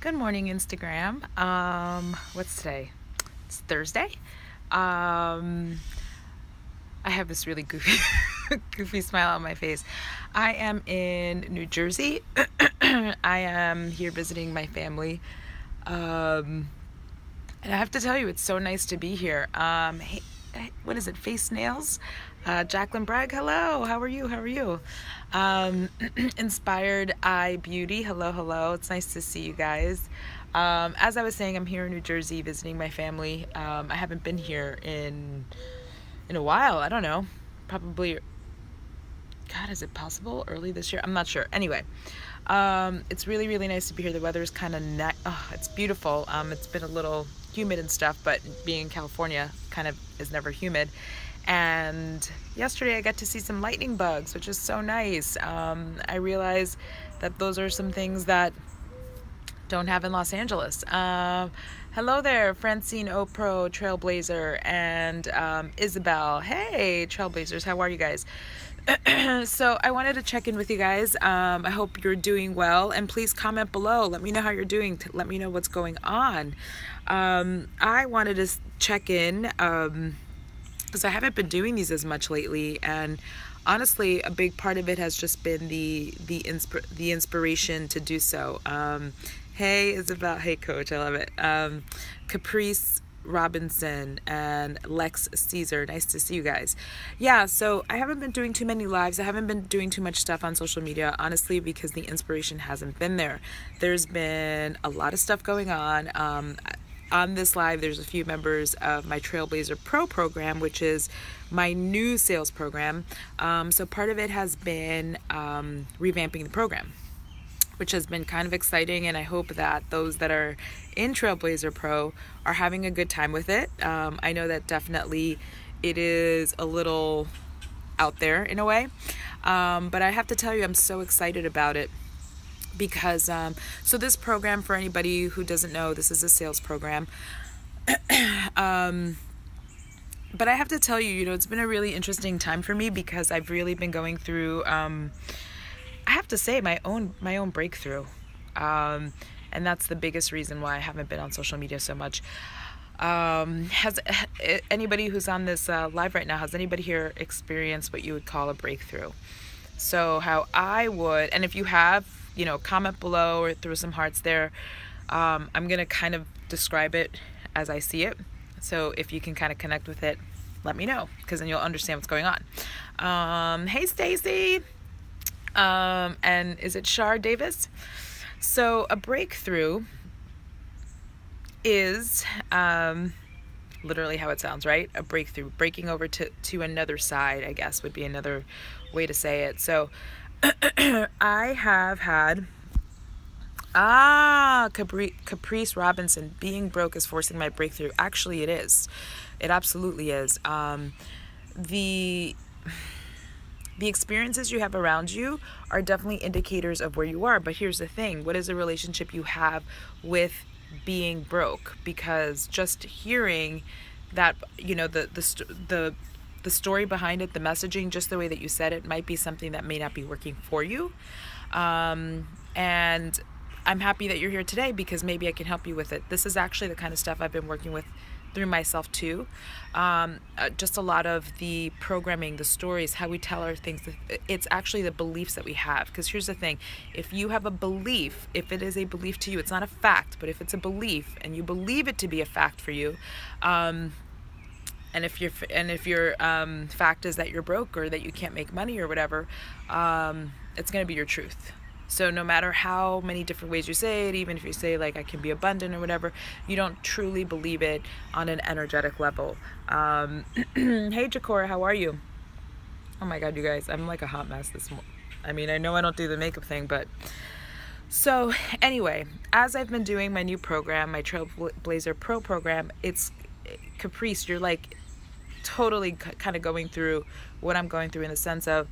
Good morning, Instagram. What's today? It's Thursday. I have this really goofy, goofy smile on my face. I am in New Jersey. I am here visiting my family. And I have to tell you, it's so nice to be here. Hey, what is it? Face Nails? Jacqueline Bragg, hello. How are you? How are you? Inspired Eye Beauty, hello, hello. It's nice to see you guys. As I was saying, I'm here in New Jersey visiting my family. I haven't been here in a while. I don't know. Probably, God, is it possible early this year? I'm not sure. Anyway, it's really, really nice to be here. The weather is kind of it's beautiful. It's been a little humid and stuff, but being in California kind of is never humid. And yesterday I got to see some lightning bugs, which is so nice. I realize that those are some things that don't have in Los Angeles. Hello there, Francine Opro, Trailblazer, and Isabel. Hey, Trailblazers, how are you guys? So I wanted to check in with you guys. I hope you're doing well, and please comment below. Let me know how you're doing. Let me know what's going on. I wanted to check in because I haven't been doing these as much lately, and honestly, a big part of it has just been the inspiration to do so. Hey, Isabel. Hey, Coach. I love it. Caprice Robinson and Lex Caesar. Nice to see you guys. Yeah, so I haven't been doing too many lives. I haven't been doing too much stuff on social media, honestly, because the inspiration hasn't been there. There's been a lot of stuff going on. On this live, there's a few members of my Trailblazer Pro program, which is my new sales program. So part of it has been revamping the program, which has been kind of exciting, and I hope that those that are in Trailblazer Pro are having a good time with it. I know that definitely it is a little out there in a way, but I have to tell you, I'm so excited about it. Because so this program, for anybody who doesn't know, this is a sales program. But I have to tell you, it's been a really interesting time for me because I've really been going through, I have to say, my own breakthrough. And that's the biggest reason why I haven't been on social media so much. Has anybody who's on this live right now, has anybody here experienced what you would call a breakthrough? So how I would, and if you have, comment below or throw some hearts there. I'm going to kind of describe it as I see it. So if you can kind of connect with it, let me know, because then you'll understand what's going on. Hey, Stacy. And is it Shar Davis? So a breakthrough is literally how it sounds, right? A breakthrough, breaking over to another side, I guess would be another way to say it. So I have had Caprice Robinson, being broke is forcing my breakthrough. Actually, it is. It absolutely is. The experiences you have around you are definitely indicators of where you are. But here's the thing: what is the relationship you have with being broke? Because just hearing that, the story behind it, the messaging, just the way that you said it, might be something that may not be working for you. And I'm happy that you're here today because maybe I can help you with it. This is actually the kind of stuff I've been working with through myself too. Just a lot of the programming, the stories, how we tell our things. It's actually the beliefs that we have. Because here's the thing: if you have a belief, if it is a belief to you, it's not a fact, but if it's a belief and you believe it to be a fact for you, and if your fact is that you're broke or that you can't make money or whatever, it's going to be your truth. So no matter how many different ways you say it, even if you say like I can be abundant or whatever, you don't truly believe it on an energetic level. Hey Jakora, how are you? Oh my God, you guys, I'm like a hot mess this morning. I mean, I know I don't do the makeup thing, but so anyway, as I've been doing my new program, my Trailblazer Pro program, it's Caprice, you're like totally kind of going through what I'm going through in the sense of,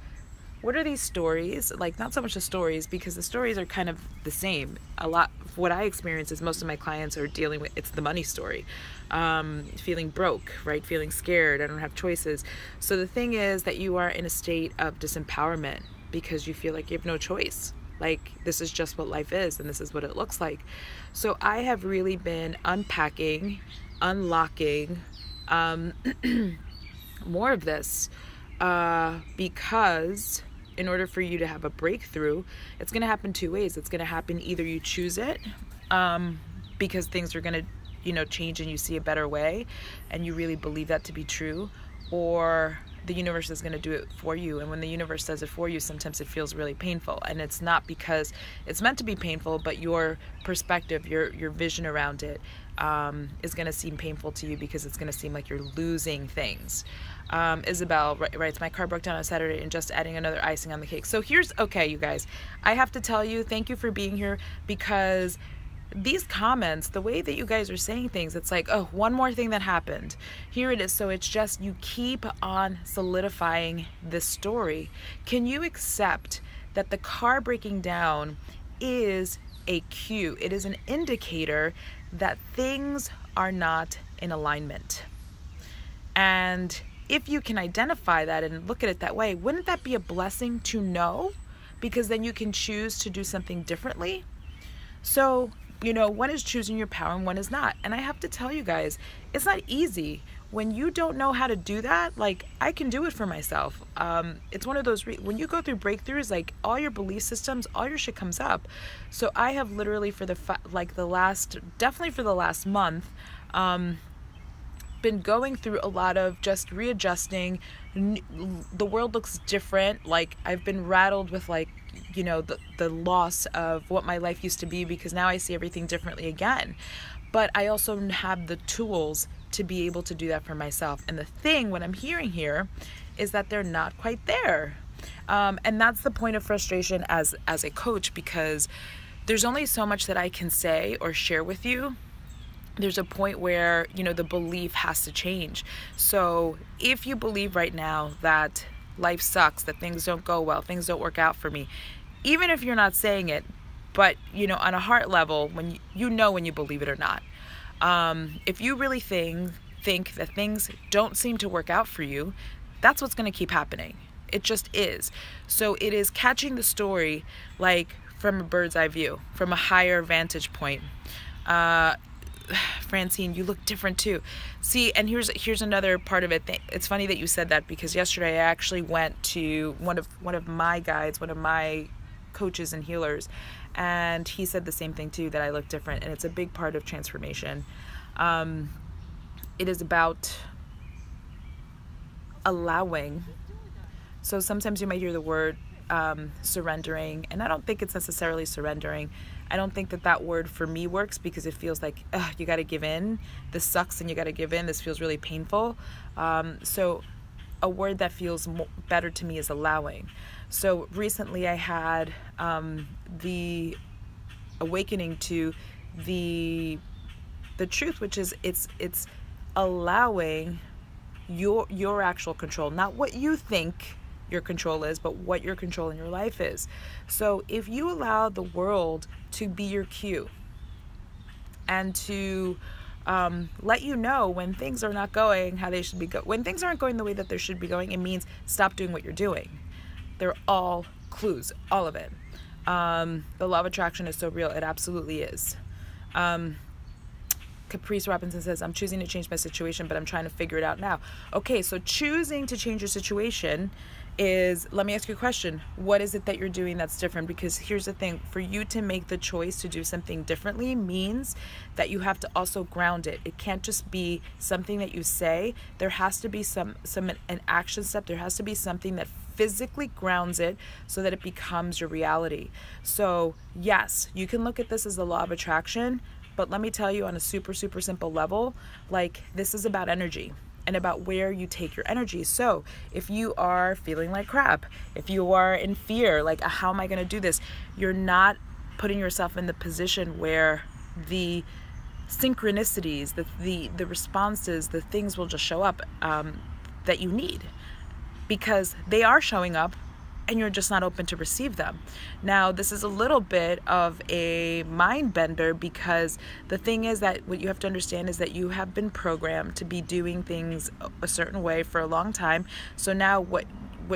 what are these stories? Like, not so much the stories, because the stories are kind of the same. A lot of what I experience is most of my clients are dealing with, it's the money story. Feeling broke, right? Feeling scared, I don't have choices. So the thing is that you are in a state of disempowerment because you feel like you have no choice. Like, this is just what life is, and this is what it looks like. So I have really been unpacking, unlocking more of this, because in order for you to have a breakthrough, it's going to happen two ways. It's going to happen either you choose it, because things are going to, change and you see a better way and you really believe that to be true, or the universe is going to do it for you. And when the universe does it for you, sometimes it feels really painful, and it's not because it's meant to be painful, but your perspective, your vision around it is going to seem painful to you, because it's going to seem like you're losing things. Isabel writes, my car broke down on Saturday and just adding another icing on the cake. So okay, you guys, I have to tell you, thank you for being here, because these comments, the way that you guys are saying things, it's like, oh, one more thing that happened. Here it is. So it's just, you keep on solidifying this story. Can you accept that the car breaking down is a cue? It is an indicator that things are not in alignment. And if you can identify that and look at it that way, wouldn't that be a blessing to know? Because then you can choose to do something differently. So, one is choosing your power and one is not. And I have to tell you guys, it's not easy. When you don't know how to do that, like, I can do it for myself. It's one of those, when you go through breakthroughs, like, all your belief systems, all your shit comes up. So I have literally definitely for the last month, been going through a lot of just readjusting. The world looks different. Like, I've been rattled with, like, the loss of what my life used to be, because now I see everything differently again. But I also have the tools to be able to do that for myself. And the thing, what I'm hearing here, is that they're not quite there. And that's the point of frustration as a coach, because there's only so much that I can say or share with you. There's a point where, the belief has to change. So if you believe right now that life sucks, that things don't go well, things don't work out for me, even if you're not saying it, but, on a heart level, when when you believe it or not, if you really think that things don't seem to work out for you, that's what's going to keep happening. It just is. So it is catching the story, like, from a bird's eye view, from a higher vantage point. Francine, you look different too. See, and here's another part of it. It's funny that you said that, because yesterday I actually went to one of my guides, one of my coaches and healers, and he said the same thing too, that I look different, and it's a big part of transformation. It is about allowing. So sometimes you might hear the word surrendering, and I don't think it's necessarily surrendering. I don't think that word for me works, because it feels like, you got to give in. This sucks and you got to give in. This feels really painful. So a word that feels better to me is allowing. So recently I had the awakening to the truth, which is it's allowing your actual control, not what you think your control is, but what your control in your life is. So if you allow the world to be your cue and to let you know when things are not going how they should be when things aren't going the way that they should be going, it means stop doing what you're doing. They're all clues, all of it. The law of attraction is so real. It absolutely is. Caprice Robinson says, I'm choosing to change my situation, but I'm trying to figure it out now. Okay, so choosing to change your situation is, let me ask you a question. What is it that you're doing that's different? Because here's the thing, for you to make the choice to do something differently means that you have to also ground it. It can't just be something that you say. There has to be an action step. There has to be something that physically grounds it so that it becomes your reality. So yes, you can look at this as the law of attraction, but let me tell you, on a super, super simple level, like, this is about energy and about where you take your energy. So if you are feeling like crap, if you are in fear, like, how am I going to do this? You're not putting yourself in the position where the synchronicities, the responses, the things will just show up that you need, because they are showing up and you're just not open to receive them. Now, this is a little bit of a mind bender, because the thing is that what you have to understand is that you have been programmed to be doing things a certain way for a long time. So now what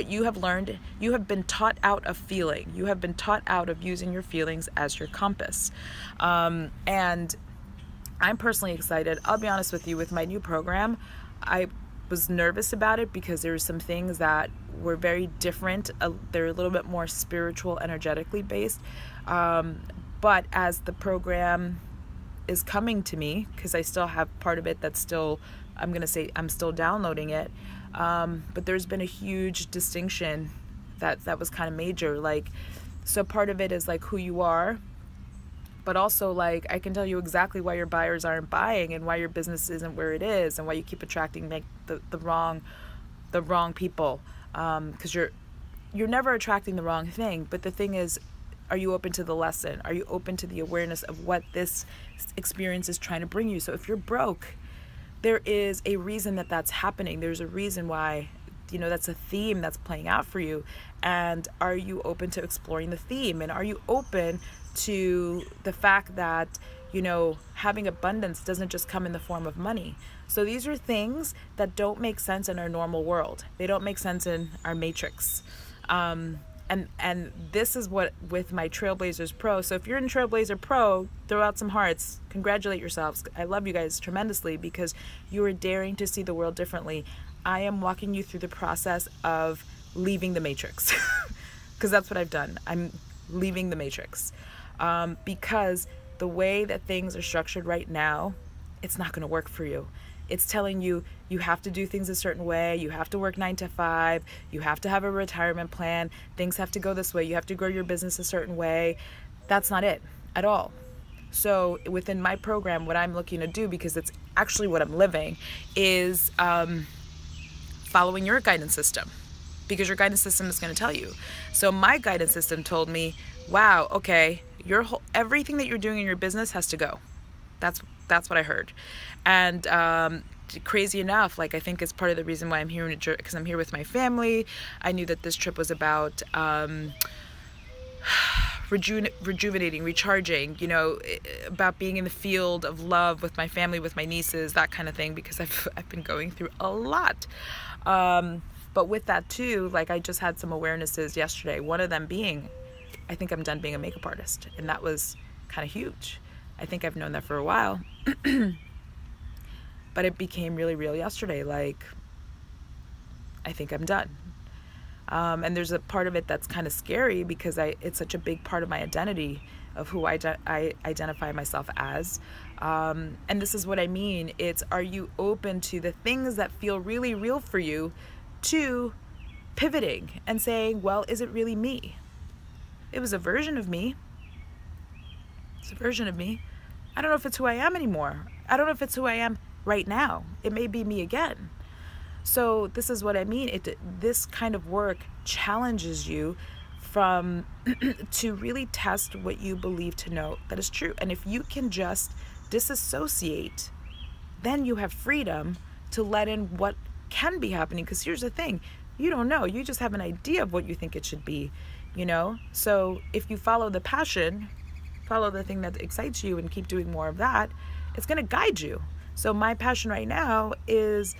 you have learned, you have been taught out of feeling. You have been taught out of using your feelings as your compass. And I'm personally excited. I'll be honest with you, with my new program, I was nervous about it because there were some things that were very different. They're a little bit more spiritual, energetically based. But as the program is coming to me, because I still have part of it that's still, I'm going to say I'm still downloading it. But there's been a huge distinction that was kind of major. Like, so part of it is like who you are, but also like I can tell you exactly why your buyers aren't buying and why your business isn't where it is and why you keep attracting like the wrong people, because you're never attracting the wrong thing. But the thing is, are you open to the lesson? Are you open to the awareness of what this experience is trying to bring you? So if you're broke, there is a reason that that's happening. There's a reason why, that's a theme that's playing out for you. And are you open to exploring the theme? And are you open to the fact that, having abundance doesn't just come in the form of money? So these are things that don't make sense in our normal world. They don't make sense in our matrix. And this is what with my Trailblazers Pro. So if you're in Trailblazer Pro, throw out some hearts. Congratulate yourselves. I love you guys tremendously because you are daring to see the world differently. I am walking you through the process of leaving the matrix because that's what I've done. I'm leaving the matrix because the way that things are structured right now, it's not going to work for you. It's telling you you have to do things a certain way. You have to work 9 to 5. You have to have a retirement plan. Things have to go this way. You have to grow your business a certain way. That's not it at all. So within my program, what I'm looking to do, because it's actually what I'm living, is following your guidance system, because your guidance system is going to tell you. So my guidance system told me, wow, okay, everything that you're doing in your business has to go. That's what I heard. And crazy enough, like I think it's part of the reason why I'm here because I'm here with my family. I knew that this trip was about rejuvenating, recharging, about being in the field of love with my family, with my nieces, that kind of thing, because I've been going through a lot. But with that too, like I just had some awarenesses yesterday. One of them being, I think I'm done being a makeup artist. And that was kind of huge. I think I've known that for a while. But it became really real yesterday. Like, I think I'm done. And there's a part of it that's kind of scary because it's such a big part of my identity of who I identify myself as. And this is what I mean. It's, are you open to the things that feel really real for you to pivoting and saying, well, is it really me? It was a version of me. It's a version of me. I don't know if it's who I am anymore. I don't know if it's who I am right now. It may be me again. So this is what I mean. This kind of work challenges you to really test what you believe to know that is true. And if you can just disassociate, then you have freedom to let in what can be happening. Because here's the thing, you don't know. You just have an idea of what you think it should be, So if you follow the passion, follow the thing that excites you and keep doing more of that, it's going to guide you. So my passion right now is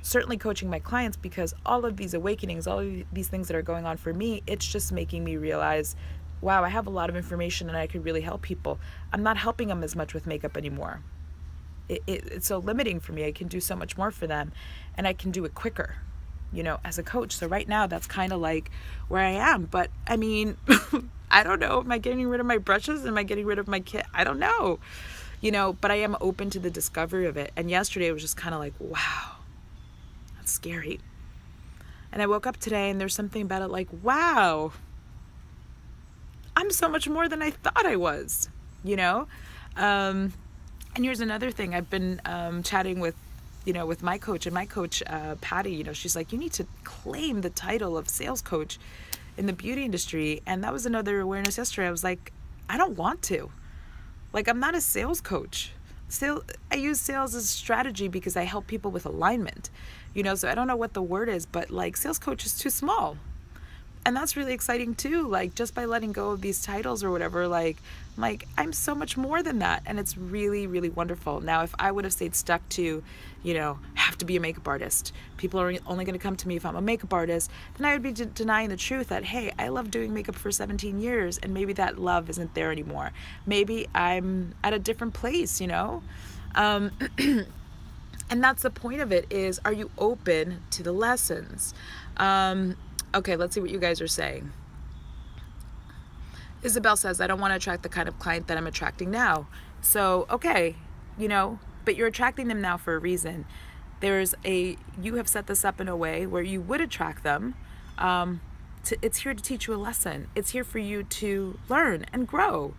certainly coaching my clients, because all of these awakenings, all of these things that are going on for me, it's just making me realize, wow, I have a lot of information and I could really help people. I'm not helping them as much with makeup anymore. It's so limiting for me. I can do so much more for them and I can do it quicker, as a coach. So right now that's kind of like where I am. But I mean, I don't know. Am I getting rid of my brushes? Am I getting rid of my kit? I don't know. But I am open to the discovery of it. And yesterday it was just kind of like, wow, that's scary. And I woke up today and there's something about it like, wow, I'm so much more than I thought I was, And here's another thing. I've been chatting with my coach, and my coach, Patty, she's like, you need to claim the title of sales coach in the beauty industry. And that was another awareness yesterday. I was like, I don't want to. Like, I'm not a sales coach. I use sales as a strategy because I help people with alignment, so I don't know what the word is, but like sales coach is too small. And that's really exciting too. Like, just by letting go of these titles or whatever, like, I'm so much more than that. And it's really, really wonderful. Now, if I would have stayed stuck to, have to be a makeup artist, people are only going to come to me if I'm a makeup artist, then I would be denying the truth that, hey, I love doing makeup for 17 years and maybe that love isn't there anymore. Maybe I'm at a different place, And that's the point of it, is, are you open to the lessons? Okay, let's see what you guys are saying. Isabel says, I don't want to attract the kind of client that I'm attracting now. So, okay, but you're attracting them now for a reason. You have set this up in a way where you would attract them. It's here to teach you a lesson. It's here for you to learn and grow.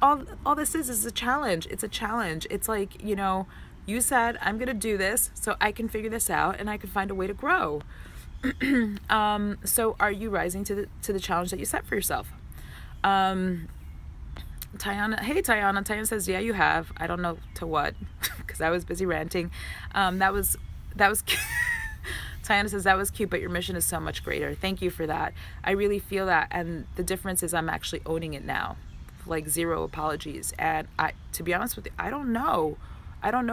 All this is a challenge. It's a challenge. It's like, you said, I'm going to do this so I can figure this out and I can find a way to grow. So are you rising to the challenge that you set for yourself? Tiana says, yeah, you have. I don't know to what, because I was busy ranting. That was Tiana says, that was cute, but your mission is so much greater. Thank you for that. I really feel that. And the difference is I'm actually owning it now, like zero apologies. And to be honest with you, I don't know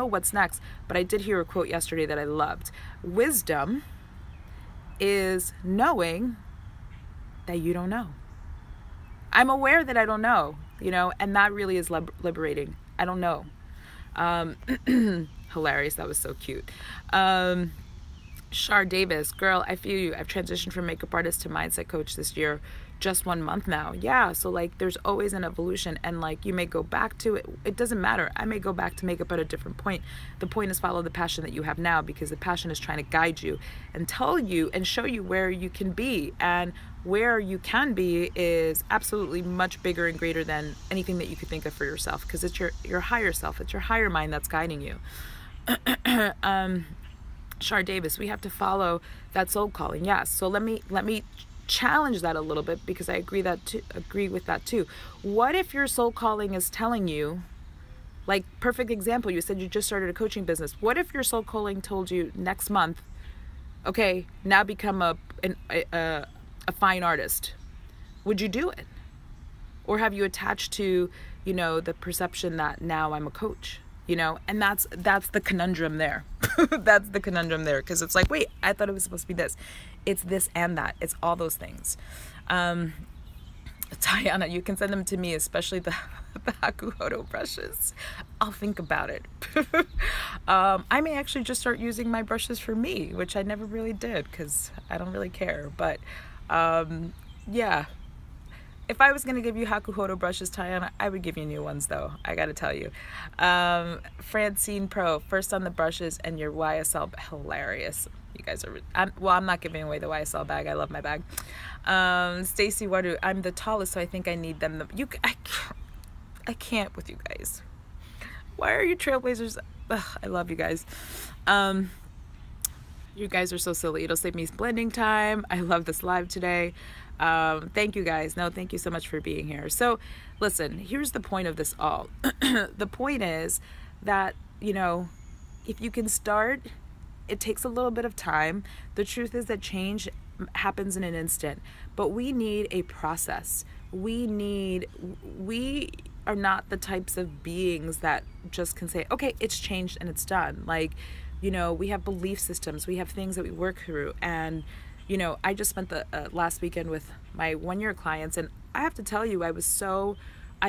what's next, but I did hear a quote yesterday that I loved. Wisdom is knowing that you don't know. I'm aware that I don't know, and that really is liberating. I don't know. Hilarious. That was so cute. Shar Davis, girl, I feel you. I've transitioned from makeup artist to mindset coach this year, just 1 month now. Yeah, so there's always an evolution, and you may go back to it. It doesn't matter. I may go back to makeup at a different point. The point is follow the passion that you have now, because the passion is trying to guide you and tell you and show you where you can be, and where you can be is absolutely much bigger and greater than anything that you could think of for yourself, because it's your higher self. It's your higher mind that's guiding you. Shar Davis, we have to follow that soul calling. Yes. So let me challenge that a little bit, because I agree with that too. What if your soul calling is telling you, perfect example, you said you just started a coaching business. What if your soul calling told you next month, okay, now become a fine artist? Would you do it? Or have you attached to, the perception that now I'm a coach? And that's the conundrum there. That's the conundrum there, because it's wait, I thought it was supposed to be this. It's this and that. It's all those things. Tiana, you can send them to me, especially the Hakuhodo brushes. I'll think about it. I may actually just start using my brushes for me, which I never really did, because I don't really care. But yeah. If I was going to give you Hakuhodo brushes, Tiana, I would give you new ones, though. I got to tell you. Francine Pro, first on the brushes and your YSL, hilarious. You guys are, I'm not giving away the YSL bag. I love my bag. Stacy Wadu, I'm the tallest, so I think I need them. I can't with you guys. Why are you trailblazers? Ugh, I love you guys. You guys are so silly. It'll save me blending time. I love this live today. Thank you guys. No, thank you so much for being here. So listen, here's the point of this all. The point is that, if you can start, it takes a little bit of time. The truth is that change happens in an instant, but we need a process. We are not the types of beings that just can say, okay, it's changed and it's done. We have belief systems, we have things that we work through. And I just spent the last weekend with my 1-year clients, and I have to tell you, I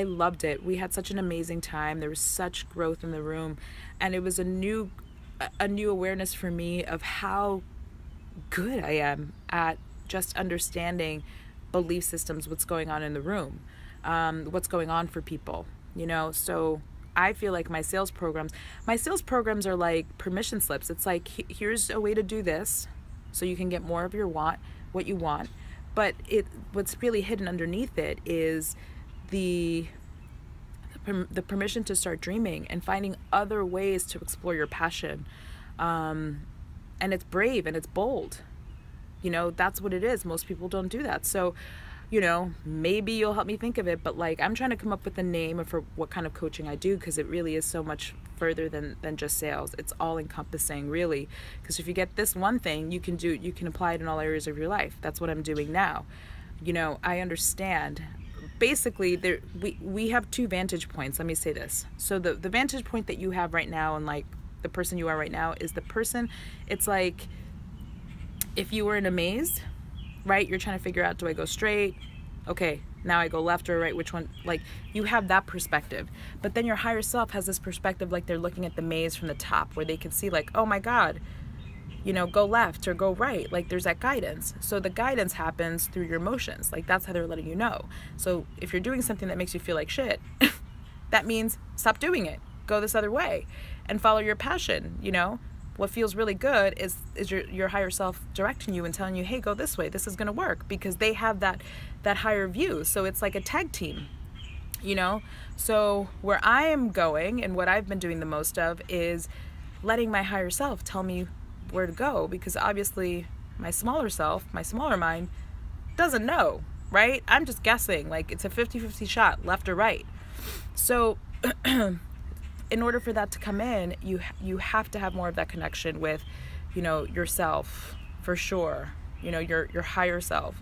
loved it. We had such an amazing time. There was such growth in the room, and it was a new awareness for me of how good I am at just understanding belief systems, what's going on in the room, what's going on for people, so I feel like my sales programs are like permission slips. It's here's a way to do this, so you can get more of what you want. But what's really hidden underneath it is the permission to start dreaming and finding other ways to explore your passion. And it's brave and it's bold. That's what it is. Most people don't do that. So, maybe you'll help me think of it, but like I'm trying to come up with a name for what kind of coaching I do, because it really is so much further than just sales. It's all encompassing, really, because if you get this one thing, you can apply it in all areas of your life. That's what I'm doing now. I understand. Basically, we have two vantage points. Let me say this. So the vantage point that you have right now, and like the person you are right now, is the person. It's like if you were in a maze, right? You're trying to figure out, do I go straight? Okay, now I go left or right, which one? Like, you have that perspective. But then your higher self has this perspective, like they're looking at the maze from the top, where they can see like, oh my God, go left or go right. Like, there's that guidance. So the guidance happens through your emotions. Like, that's how they're letting you know. So if you're doing something that makes you feel like shit, that means stop doing it. Go this other way and follow your passion. What feels really good is your higher self directing you and telling you, hey, go this way. This is going to work, because they have that higher view. So it's like a tag team, So where I am going, and what I've been doing the most of, is letting my higher self tell me where to go, because obviously my smaller self, my smaller mind, doesn't know, right? I'm just guessing. Like, it's a 50-50 shot, left or right. So in order for that to come in, you have to have more of that connection with, yourself, for sure, your higher self.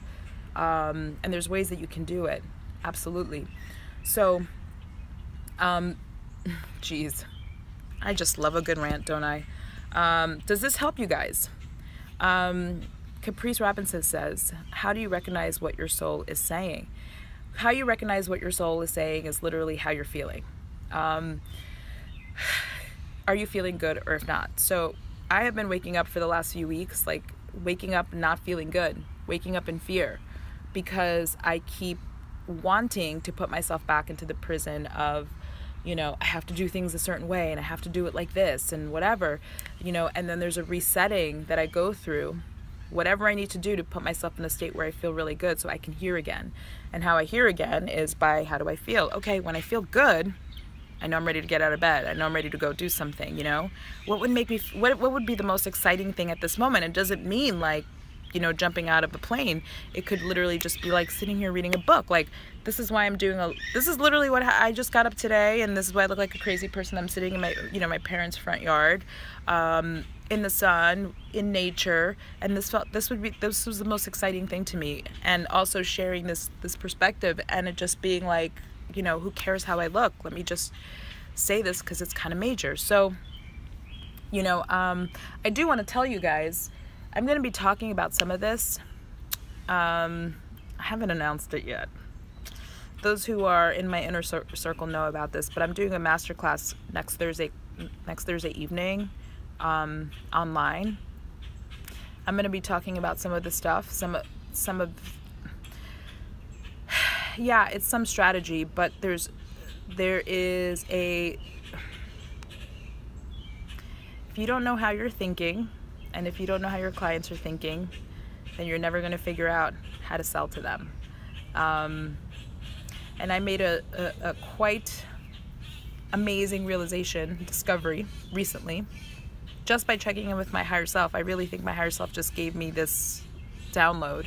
And there's ways that you can do it. Absolutely. So, geez, I just love a good rant, don't I? Does this help you guys? Caprice Robinson says, how do you recognize what your soul is saying? How you recognize what your soul is saying is literally how you're feeling. Are you feeling good, or if not? So I have been waking up for the last few weeks, like waking up not feeling good, waking up in fear, because I keep wanting to put myself back into the prison of, I have to do things a certain way, and I have to do it like this and whatever, and then there's a resetting that I go through, whatever I need to do to put myself in a state where I feel really good so I can hear again. And how I hear again is by, how do I feel? Okay, when I feel good, I know I'm ready to get out of bed. I know I'm ready to go do something, What would make me, what would be the most exciting thing at this moment? It doesn't mean like, jumping out of a plane. It could literally just be like sitting here reading a book. Like, this is why I'm this is literally what I just got up today, and this is why I look like a crazy person. I'm sitting in my, my parents' front yard, in the sun, in nature, and this was the most exciting thing to me. And also sharing this perspective, and it just being like, who cares how I look? Let me just say this because it's kind of major. So, I do want to tell you guys, I'm going to be talking about some of this. I haven't announced it yet. Those who are in my inner circle know about this, but I'm doing a masterclass next Thursday evening, online. I'm going to be talking about some of the stuff, some of yeah, it's some strategy, but there is if you don't know how you're thinking, and if you don't know how your clients are thinking, then you're never going to figure out how to sell to them. And I made a quite amazing discovery recently, just by checking in with my higher self. I really think my higher self just gave me this download,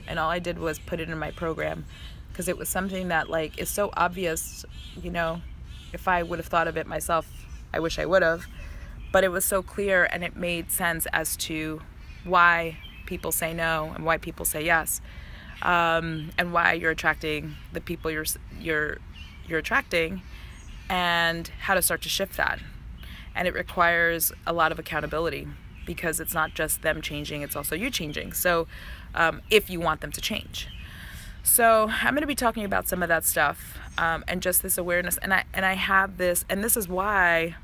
and all I did was put it in my program, because it was something that like is so obvious, if I would have thought of it myself, I wish I would have, but it was so clear, and it made sense as to why people say no and why people say yes, and why you're attracting the people you're attracting, and how to start to shift that. And it requires a lot of accountability, because it's not just them changing, it's also you changing. So if you want them to change. So I'm going to be talking about some of that stuff, and just this awareness. And I have this, and this is why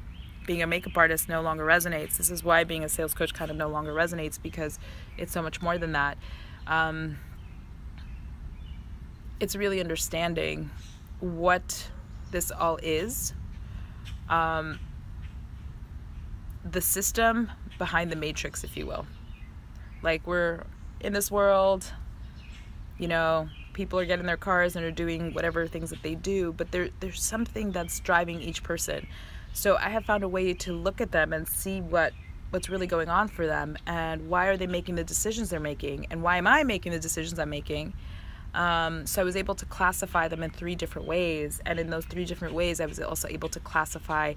being a makeup artist no longer resonates. This is why being a sales coach kind of no longer resonates, because it's so much more than that. It's really understanding what this all is. The system behind the matrix, if you will. Like, we're in this world, people are getting their cars and are doing whatever things that they do, but there's something that's driving each person. So I have found a way to look at them and see what's really going on for them, and why are they making the decisions they're making, and why am I making the decisions I'm making, So I was able to classify them in 3 different ways. And in those 3 different ways, I was also able to classify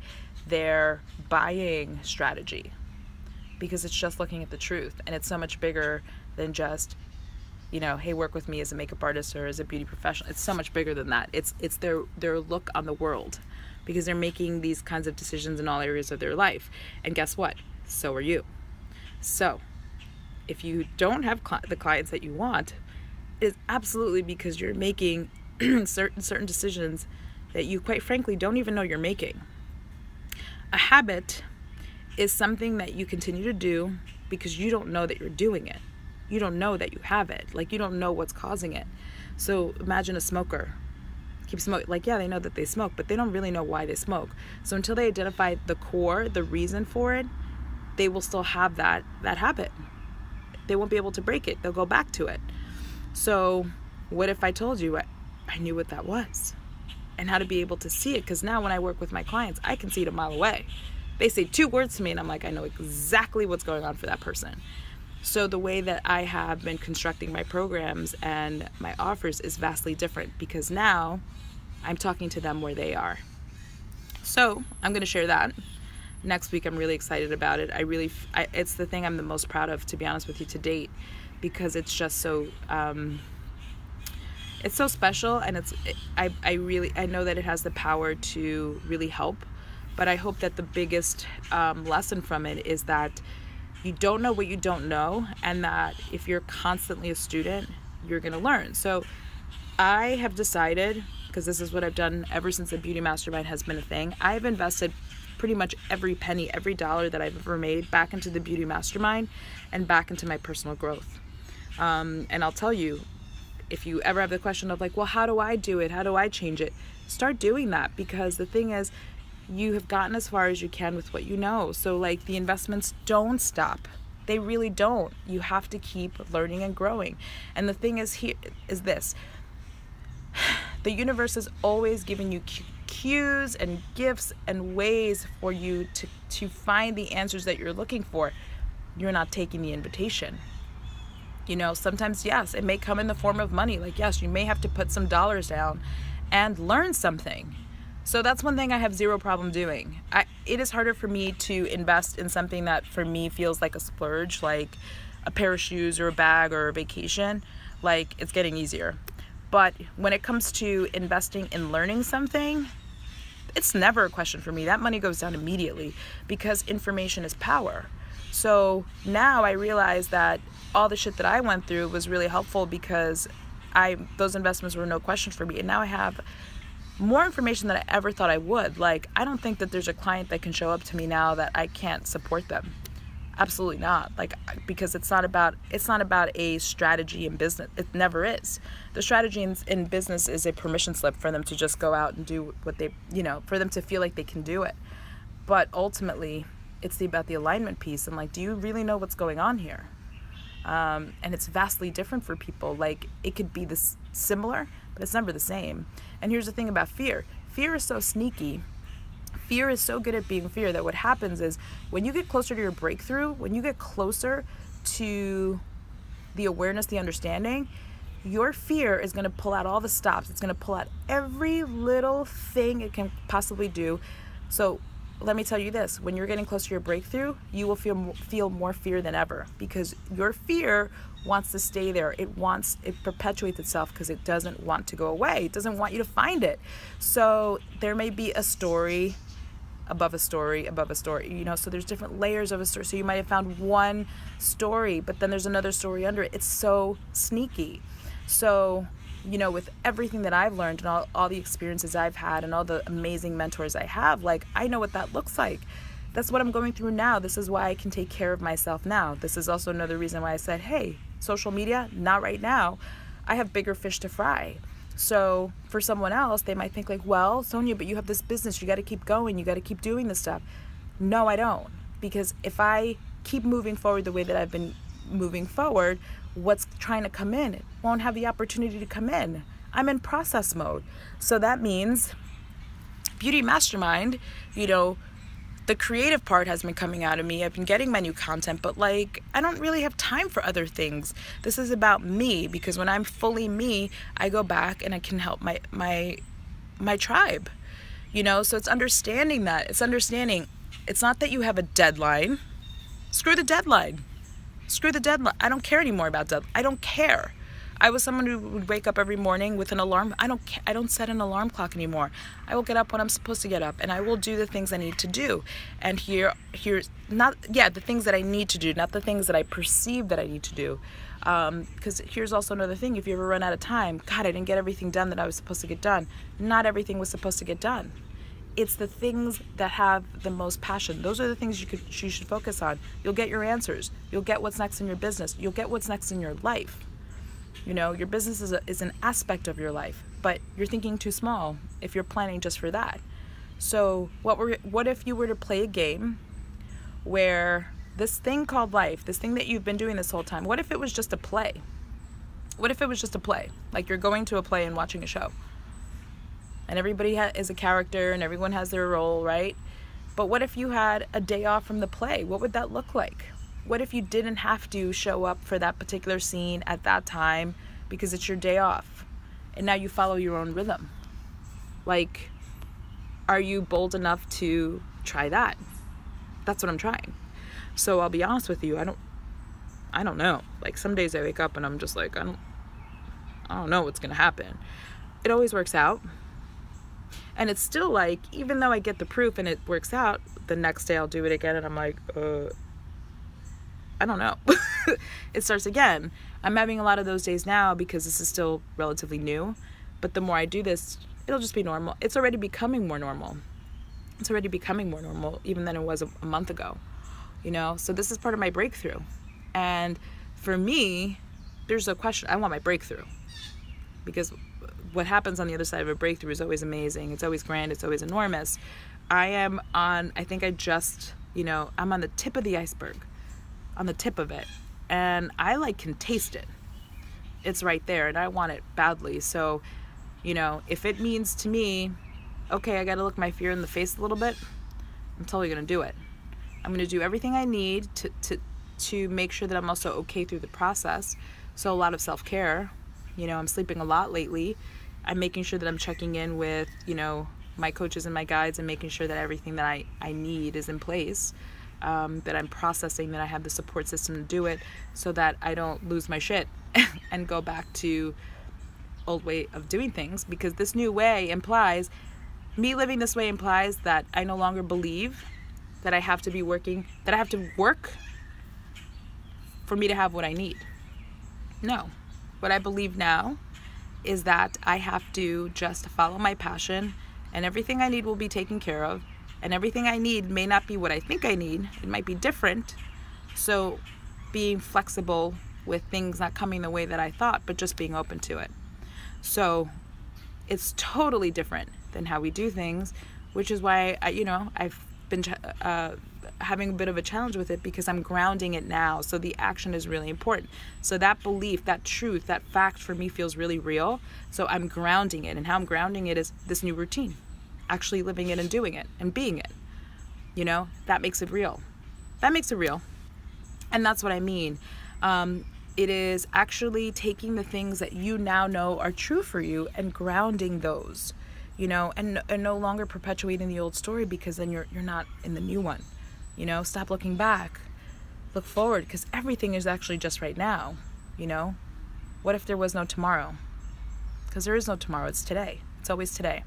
their buying strategy, because it's just looking at the truth. And it's so much bigger than just, hey, work with me as a makeup artist or as a beauty professional. It's so much bigger than that. It's their look on the world, because they're making these kinds of decisions in all areas of their life. And guess what? So are you. So if you don't have the clients that you want, it's absolutely because you're making certain decisions that you, quite frankly, don't even know you're making. A habit is something that you continue to do because you don't know that you're doing it. You don't know that you have it. Like, you don't know what's causing it. So imagine a smoker. Keep smoking. Like, yeah, they know that they smoke, but they don't really know why they smoke. So until they identify the core, the reason for it, they will still have that habit. They won't be able to break it. They'll go back to it. So what if I told you I knew what that was and how to be able to see it? Because now when I work with my clients, I can see it a mile away. They say 2 words to me and I'm like, I know exactly what's going on for that person. So the way that I have been constructing my programs and my offers is vastly different, because now I'm talking to them where they are. So I'm going to share that next week. I'm really excited about it. It's the thing I'm the most proud of, to be honest with you, to date, because it's just so it's so special, and I know that it has the power to really help. But I hope that the biggest lesson from it is that you don't know what you don't know, and that if you're constantly a student, you're going to learn. So I have decided, because this is what I've done ever since the Beauty Mastermind has been a thing, I've invested pretty much every penny, every dollar that I've ever made back into the Beauty Mastermind and back into my personal growth. And I'll tell you, if you ever have the question of like, well, how do I do it? How do I change it? Start doing that, because the thing is, you have gotten as far as you can with what you know. So like, the investments don't stop. They really don't. You have to keep learning and growing. And the thing is this. The universe is always giving you cues and gifts and ways for you to find the answers that you're looking for. You're not taking the invitation. Sometimes, yes, it may come in the form of money. Like, yes, you may have to put some dollars down and learn something. So that's one thing I have zero problem doing. It is harder for me to invest in something that for me feels like a splurge, like a pair of shoes or a bag or a vacation. Like, it's getting easier. But when it comes to investing in learning something, it's never a question for me. That money goes down immediately, because information is power. So now I realize that all the shit that I went through was really helpful, because those investments were no question for me. And now I have more information than I ever thought I would. Like, I don't think that there's a client that can show up to me now that I can't support them. Absolutely not. Like, because it's not about a strategy in business. It never is. The strategy in business is a permission slip for them to just go out and do what they, for them to feel like they can do it. But ultimately, it's about the alignment piece. And like, do you really know what's going on here? And it's vastly different for people. Like, it could be this similar, but it's never the same. And here's the thing about fear. Fear is so sneaky. Fear is so good at being fear that what happens is, when you get closer to your breakthrough, when you get closer to the awareness, the understanding, your fear is going to pull out all the stops. It's going to pull out every little thing it can possibly do. So let me tell you this, when you're getting close to your breakthrough, you will feel more fear than ever, because your fear wants to stay there. It perpetuates itself because it doesn't want to go away. It doesn't want you to find it. So there may be a story above a story above a story, so there's different layers of a story. So you might have found one story, but then there's another story under it. It's so sneaky. So, with everything that I've learned and all the experiences I've had and all the amazing mentors I have, like, I know what that looks like. That's what I'm going through now. This is why I can take care of myself now. This is also another reason why I said, hey, social media, not right now. I have bigger fish to fry. So for someone else, they might think like, well, Sonia, but you have this business. You got to keep going. You got to keep doing this stuff. No, I don't. Because if I keep moving forward the way that I've been moving forward, what's trying to come in, it won't have the opportunity to come in. I'm in process mode. So that means Beauty Mastermind, the creative part has been coming out of me. I've been getting my new content, but like, I don't really have time for other things. This is about me, because when I'm fully me, I go back and I can help my tribe, you know? So it's understanding that. It's understanding it's not that you have a deadline. Screw the deadline. Screw the deadline. I don't care anymore about deadline. I don't care. I was someone who would wake up every morning with an alarm. I don't set an alarm clock anymore. I will get up when I'm supposed to get up, and I will do the things I need to do. And here's the things that I need to do, not the things that I perceive that I need to do. Because here's also another thing. If you ever run out of time, God, I didn't get everything done that I was supposed to get done. Not everything was supposed to get done. It's the things that have the most passion. Those are the things you should focus on. You'll get your answers. You'll get what's next in your business. You'll get what's next in your life. You know, your business is an aspect of your life, but you're thinking too small if you're planning just for that. So what if you were to play a game where this thing called life, this thing that you've been doing this whole time, what if it was just a play? What if it was just a play? Like you're going to a play and watching a show. And everybody is a character and everyone has their role, right? But what if you had a day off from the play? What would that look like? What if you didn't have to show up for that particular scene at that time because it's your day off? And now you follow your own rhythm. Like, are you bold enough to try that? That's what I'm trying. So I'll be honest with you, I don't know. Like some days I wake up and I'm just like, I don't know what's gonna happen. It always works out. And it's still like, even though I get the proof and it works out, the next day I'll do it again and I'm like, I don't know. It starts again. I'm having a lot of those days now because this is still relatively new. But the more I do this, it'll just be normal. It's already becoming more normal. It's already becoming more normal even than it was a month ago. You know? So this is part of my breakthrough. And for me, there's a question. I want my breakthrough. Because what happens on the other side of a breakthrough is always amazing. It's always grand. It's always enormous. I'm on the tip of the iceberg. On the tip of it, and I can taste it. It's right there and I want it badly. So, you know, if it means to me, okay, I got to look my fear in the face a little bit, I'm totally going to do it. I'm going to do everything I need to make sure that I'm also okay through the process. So a lot of self-care, you know, I'm sleeping a lot lately. I'm making sure that I'm checking in with, you know, my coaches and my guides and making sure that everything that I need is in place. That I'm processing, that I have the support system to do it so that I don't lose my shit and go back to old way of doing things, because this new way implies, me living this way implies that I no longer believe that I have to be working, that I have to work for me to have what I need. No. What I believe now is that I have to just follow my passion and everything I need will be taken care of. And everything I need may not be what I think I need. It might be different. So being flexible with things not coming the way that I thought, but just being open to it. So it's totally different than how we do things, which is why I've been having a bit of a challenge with it, because I'm grounding it now. So the action is really important. So that belief, that truth, that fact for me feels really real. So I'm grounding it. And how I'm grounding it is this new routine. Actually living it and doing it and being it, you know, that makes it real. That makes it real. And that's what I mean. It is actually taking the things that you now know are true for you and grounding those, you know, and no longer perpetuating the old story, because then you're not in the new one, you know. Stop looking back, look forward, because everything is actually just right now, you know. What if there was no tomorrow? Because there is no tomorrow. It's today. It's always today.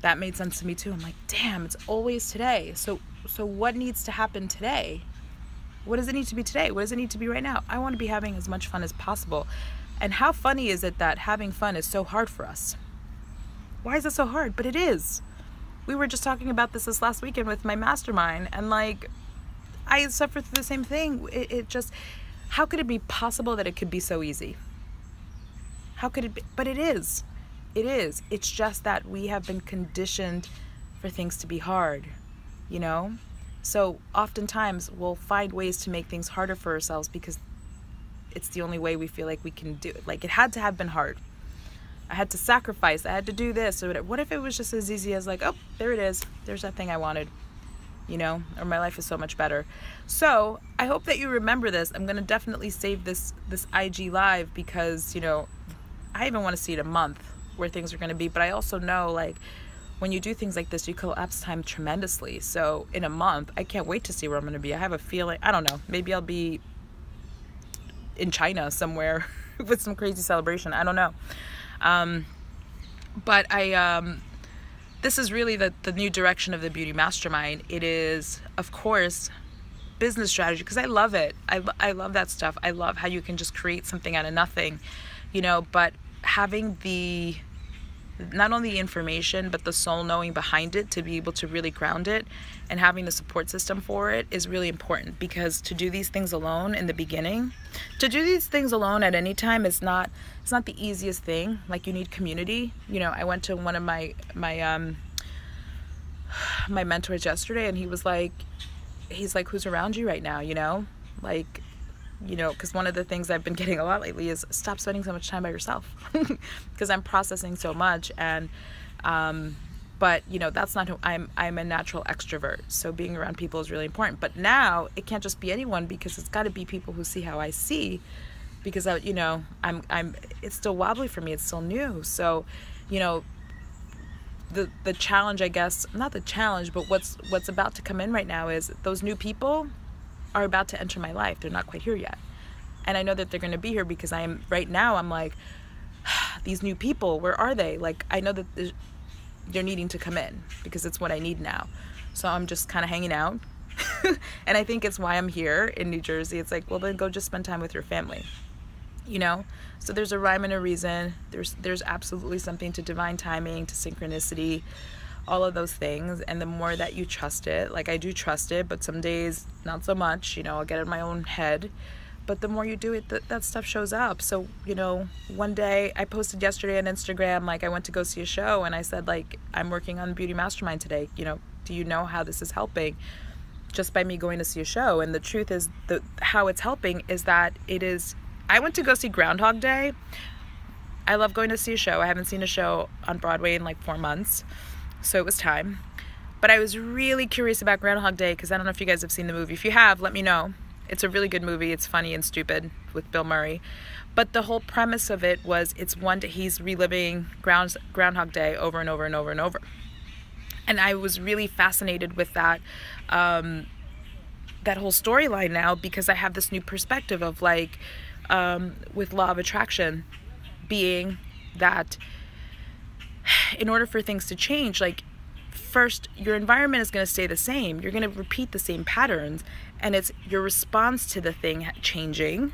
That made sense to me too. I'm like, damn, it's always today. So what needs to happen today? What does it need to be today? What does it need to be right now? I want to be having as much fun as possible. And how funny is it that having fun is so hard for us? Why is it so hard? But it is. We were just talking about this last weekend with my mastermind, and like, I suffer through the same thing. It just, how could it be possible that it could be so easy? How could it be? But it is. It is. It's just that we have been conditioned for things to be hard, you know? So oftentimes we'll find ways to make things harder for ourselves because it's the only way we feel like we can do it. Like, it had to have been hard. I had to sacrifice. I had to do this or whatever. What if it was just as easy as like, oh, there it is. There's that thing I wanted. or my life is so much better. So I hope that you remember this. I'm going to definitely save this IG live because, I even want to see in a month where things are going to be. But I also know, like, when you do things like this, you collapse time tremendously. So in a month, I can't wait to see where I'm going to be. I have a feeling, I don't know, maybe I'll be in China somewhere with some crazy celebration. I don't know. But this is really the new direction of the Beauty Mastermind. It is, of course, business strategy, because I love it. I love that stuff. I love how you can just create something out of nothing, but having not only the information, but the soul knowing behind it to be able to really ground it, and having the support system for it is really important. Because to do these things alone in the beginning, to do these things alone at any time it's not the easiest thing. Like, you need community. I went to one of my mentors yesterday, and he's like, who's around you right now? Because one of the things I've been getting a lot lately is stop spending so much time by yourself, because I'm processing so much. And but that's not who I'm a natural extrovert, so being around people is really important. But now it can't just be anyone, because it's got to be people who see how I see, because I'm it's still wobbly for me, it's still new. So the challenge, I guess, not the challenge, but what's about to come in right now is those new people are about to enter my life. They're not quite here yet. And I know that they're going to be here because I'm like, these new people, where are they? Like, I know that they're needing to come in because it's what I need now. So I'm just kind of hanging out. And I think it's why I'm here in New Jersey. It's like, well, then go just spend time with your family, So there's a rhyme and a reason. There's absolutely something to divine timing, to synchronicity, all of those things. And the more that you trust it, like I do trust it, but some days not so much, I'll get in my own head. But the more you do it, that stuff shows up. So, one day I posted yesterday on Instagram, like I went to go see a show, and I said, like, I'm working on Beauty Mastermind today. Do you know how this is helping? Just by me going to see a show. And the truth is, how it's helping is that I went to go see Groundhog Day. I love going to see a show. I haven't seen a show on Broadway in like 4 months. So it was time. But I was really curious about Groundhog Day, because I don't know if you guys have seen the movie. If you have, let me know. It's a really good movie. It's funny and stupid with Bill Murray. But the whole premise of it was, it's one day he's reliving Groundhog Day over and over and over and over. And I was really fascinated with that whole storyline now, because I have this new perspective of like, with law of attraction being that in order for things to change, like, first, your environment is going to stay the same. You're going to repeat the same patterns, and it's your response to the thing changing,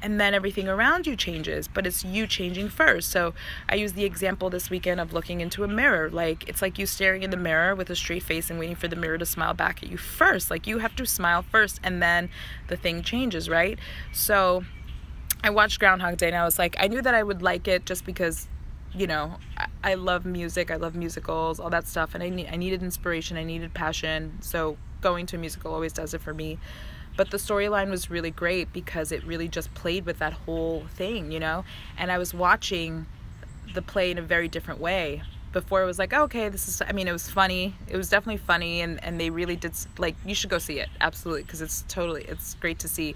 and then everything around you changes, but it's you changing first. So I used the example this weekend of looking into a mirror. Like, it's like you staring in the mirror with a straight face and waiting for the mirror to smile back at you first. Like, you have to smile first, and then the thing changes, right? So I watched Groundhog Day, and I was like, I knew that I would like it just because, I love music, I love musicals, all that stuff, and I needed inspiration, I needed passion, so going to a musical always does it for me. But the storyline was really great because it really just played with that whole thing, and I was watching the play in a very different way. Before it was like, okay, it was funny, it was definitely funny, and they really did, like, you should go see it, absolutely, because it's great to see.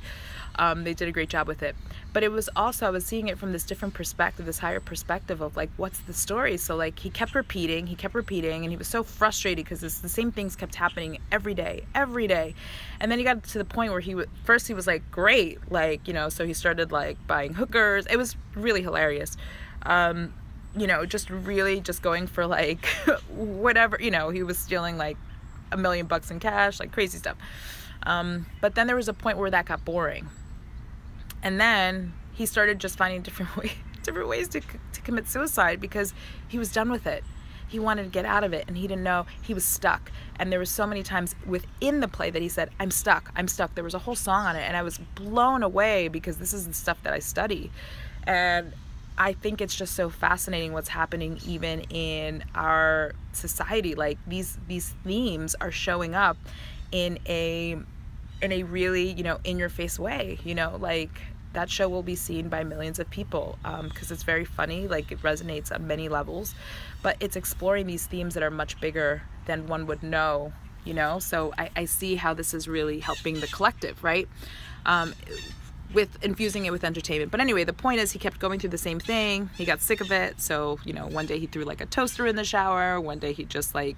They did a great job with it. But it was also, I was seeing it from this different perspective, this higher perspective of like, what's the story? So like, he kept repeating, and he was so frustrated because the same things kept happening every day. And then he got to the point where he was like, great, like, so he started like buying hookers. It was really hilarious. Just really just going for like whatever, he was stealing like $1 million in cash, like crazy stuff. But then there was a point where that got boring. And then he started just finding different ways to commit suicide because he was done with it. He wanted to get out of it, and he didn't know, he was stuck. And there were so many times within the play that he said, I'm stuck. There was a whole song on it, and I was blown away because this is the stuff that I study. And I think it's just so fascinating what's happening even in our society. Like, these themes are showing up in a really, in your face way, like that show will be seen by millions of people because it's very funny, like it resonates on many levels, but it's exploring these themes that are much bigger than one would know you know? So I see how this is really helping the collective, right? With infusing it with entertainment. But anyway, the point is he kept going through the same thing. He got sick of it. So, you know, one day he threw like a toaster in the shower. One day he just like,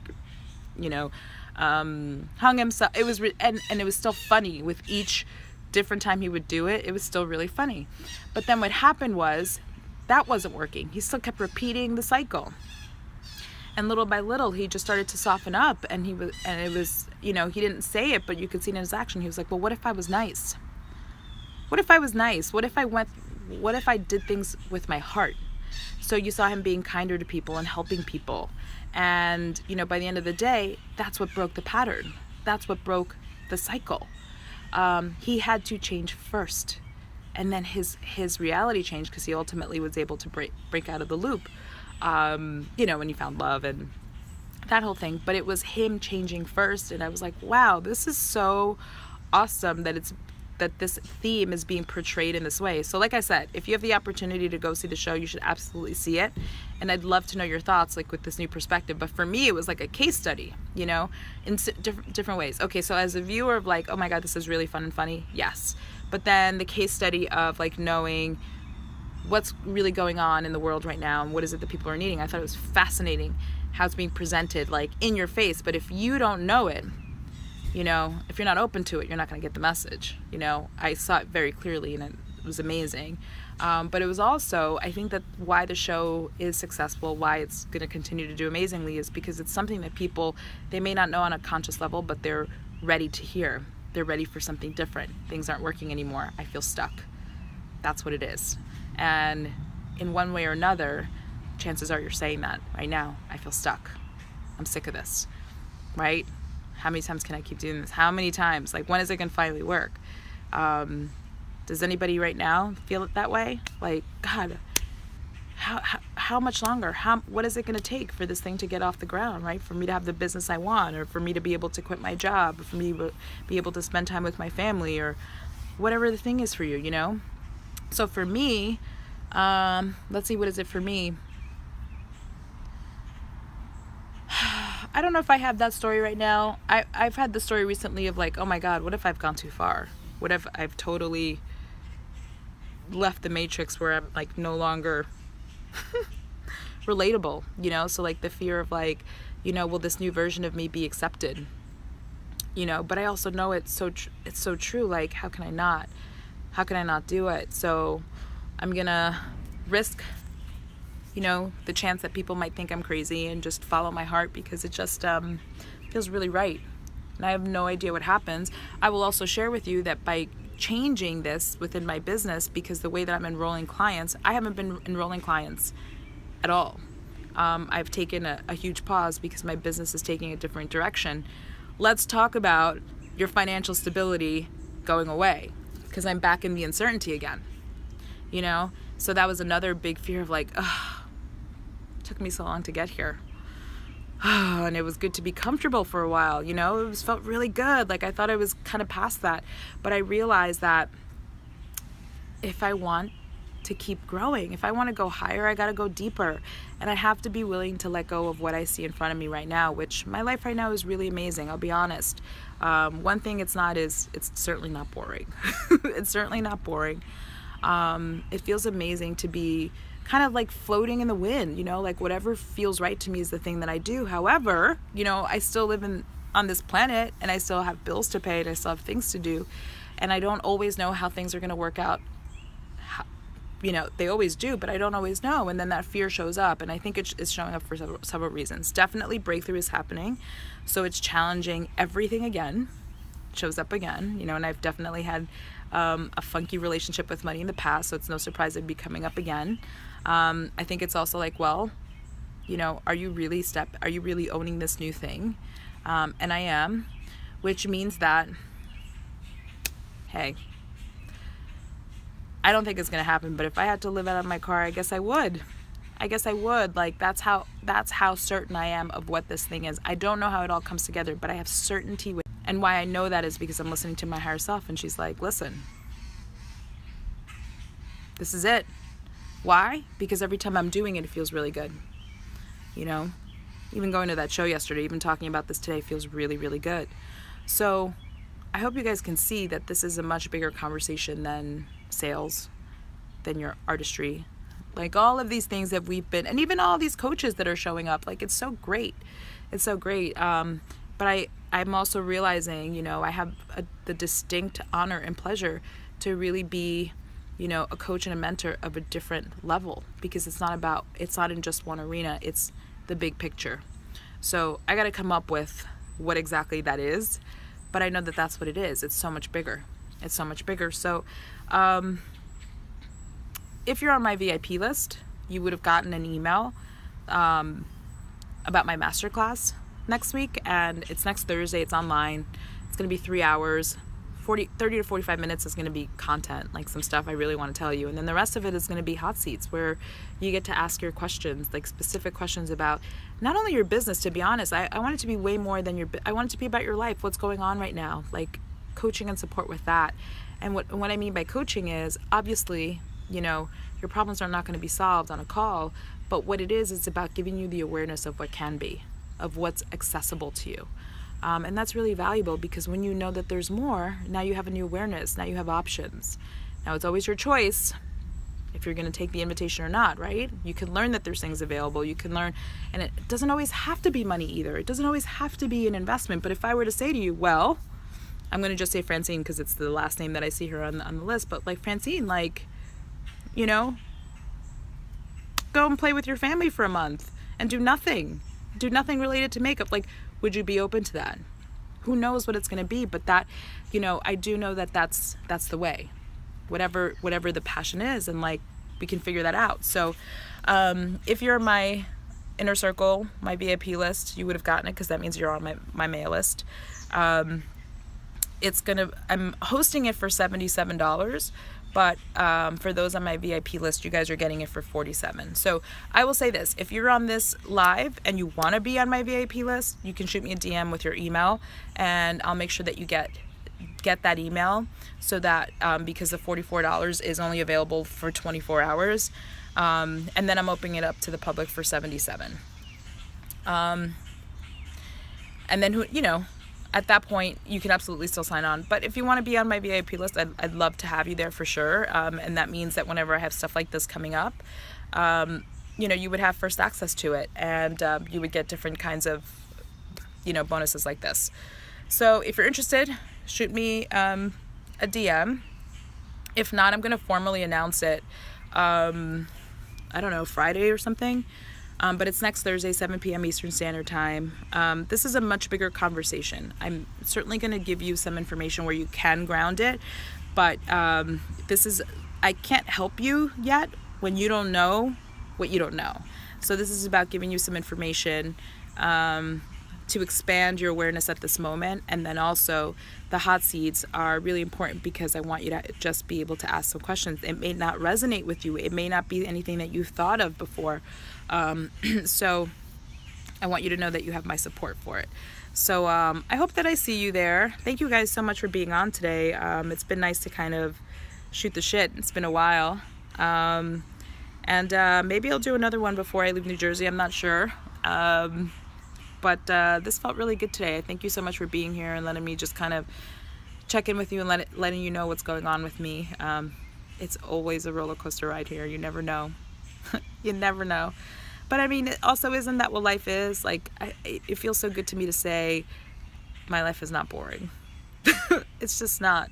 you know, hung himself. It was, and it was still funny with each different time he would do it. It was still really funny. But then what happened was that wasn't working. He still kept repeating the cycle. And little by little, he just started to soften up, and it was, you know, he didn't say it, but you could see it in his action. He was like, well, what if I was nice? What if I was nice? What if I did things with my heart? So you saw him being kinder to people and helping people. And, you know, by the end of the day, that's what broke the pattern. That's what broke the cycle. He had to change first. And then his reality changed because he ultimately was able to break out of the loop. You know, when he found love and that whole thing. But it was him changing first. And I was like, wow, this is so awesome that this theme is being portrayed in this way. So like I said, if you have the opportunity to go see the show, you should absolutely see it. And I'd love to know your thoughts, like with this new perspective. But for me, it was like a case study, you know, in different ways. Okay, so as a viewer of like, oh my God, this is really fun and funny. Yes. But then the case study of like knowing what's really going on in the world right now and what is it that people are needing. I thought it was fascinating how it's being presented like in your face. But if you don't know it, you know, if you're not open to it, you're not going to get the message. You know, I saw it very clearly and it was amazing. But it was also, I think that why the show is successful, why it's going to continue to do amazingly is because it's something that people, they may not know on a conscious level, but they're ready to hear. They're ready for something different. Things aren't working anymore. I feel stuck. That's what it is. And in one way or another, chances are you're saying that right now. I feel stuck. I'm sick of this, right? How many times can I keep doing this? How many times? Like, when is it going to finally work? Does anybody right now feel it that way? Like, God, how much longer? What is it going to take for this thing to get off the ground, right? For me to have the business I want, or for me to be able to quit my job, or for me to be able to spend time with my family, or whatever the thing is for you, you know? So for me, let's see, what is it for me? I don't know if I have that story right now. I've had the story recently of like, oh my God, what if I've gone too far? What if I've totally left the matrix where I'm like no longer relatable, you know? So like the fear of like, you know, will this new version of me be accepted? You know, but I also know it's so true. Like, how can I not do it? So I'm gonna risk, you know, the chance that people might think I'm crazy and just follow my heart because it just feels really right. And I have no idea what happens. I will also share with you that by changing this within my business, because the way that I'm enrolling clients, I haven't been enrolling clients at all. I've taken a huge pause because my business is taking a different direction. Let's talk about your financial stability going away, because I'm back in the uncertainty again, you know? So that was another big fear of like, took me so long to get here. And it was good to be comfortable for a while, you know? It felt really good. Like I thought I was kind of past that. But I realized that if I want to keep growing, if I want to go higher, I got to go deeper. And I have to be willing to let go of what I see in front of me right now, which my life right now is really amazing. I'll be honest. One thing it's certainly not boring. It's certainly not boring. It feels amazing to be kind of like floating in the wind, you know, like whatever feels right to me is the thing that I do. However, you know, I still live on this planet and I still have bills to pay and I still have things to do. And I don't always know how things are going to work out. You know, they always do, but I don't always know. And then that fear shows up. And I think it's showing up for several reasons. Definitely breakthrough is happening. So it's challenging everything again. Shows up again, you know, and I've definitely had a funky relationship with money in the past. So it's no surprise it'd be coming up again. I think it's also like, well, you know, are you really owning this new thing? And I am, which means that, hey, I don't think it's going to happen, but if I had to live out of my car, I guess I would. Like, that's how certain I am of what this thing is. I don't know how it all comes together, but I have certainty with, and why I know that is because I'm listening to my higher self, and she's like, listen, this is it. Why? Because every time I'm doing it, it feels really good, you know? even going to that show yesterday, even talking about this today feels really, really good. So I hope you guys can see that this is a much bigger conversation than sales, than your artistry. Like all of these things that we've been, and even all these coaches that are showing up, like it's so great. It's so great. But I'm also realizing, you know, I have the distinct honor and pleasure to really be, you know, a coach and a mentor of a different level, because it's not in just one arena, it's the big picture. So I got to come up with what exactly that is, but I know that that's what it is. It's so much bigger. It's so much bigger. So if you're on my VIP list, you would have gotten an email about my masterclass next week, and it's next Thursday. It's online. It's going to be 3 hours. 30 to 45 minutes is going to be content, like some stuff I really want to tell you, and then the rest of it is going to be hot seats where you get to ask your questions, like specific questions about not only your business. To be honest, I want it to be way more than I want it to be about your life, what's going on right now, like coaching and support with that. And what I mean by coaching is, obviously, you know, your problems are not going to be solved on a call, but what it is about giving you the awareness of what can be, of what's accessible to you. And that's really valuable, because when you know that there's more, now you have a new awareness, now you have options. Now it's always your choice if you're going to take the invitation or not, right? You can learn that there's things available. You can learn, and it doesn't always have to be money either. It doesn't always have to be an investment. But if I were to say to you, well, I'm going to just say Francine because it's the last name that I see here on the list, but like Francine, like, you know, go and play with your family for a month and do nothing related to makeup. Like, would you be open to that? Who knows what it's going to be, but that, you know, I do know that that's the way, whatever the passion is, and like we can figure that out. So if you're my inner circle, my VIP list, you would have gotten it, because that means you're on my mail list. I'm hosting it for $77, but for those on my VIP list, you guys are getting it for $47. So I will say this: if you're on this live and you want to be on my VIP list, you can shoot me a DM with your email, and I'll make sure that you get that email, so that because the $44 is only available for 24 hours, and then I'm opening it up to the public for $77. And then at that point, you can absolutely still sign on. But if you want to be on my VIP list, I'd love to have you there for sure. And that means that whenever I have stuff like this coming up, you would have first access to it, and you would get different kinds of, bonuses like this. So if you're interested, shoot me a DM. If not, I'm going to formally announce it, I don't know, Friday or something. But it's next Thursday, 7 p.m. Eastern Standard Time. This is a much bigger conversation. I'm certainly going to give you some information where you can ground it, but I can't help you yet when you don't know what you don't know. So this is about giving you some information to expand your awareness at this moment. And then also the hot seats are really important, because I want you to just be able to ask some questions. It may not resonate with you. It may not be anything that you've thought of before. So I want you to know that you have my support for it. So I hope that I see you there. Thank you guys so much for being on today. It's been nice to kind of shoot the shit. It's been a while. And maybe I'll do another one before I leave New Jersey. I'm not sure. But this felt really good today. I thank you so much for being here and letting me just kind of check in with you and letting you know what's going on with me. It's always a roller coaster ride here. You never know. You never know. But I mean, it also, isn't that what life is? Like, it feels so good to me to say my life is not boring. It's just not.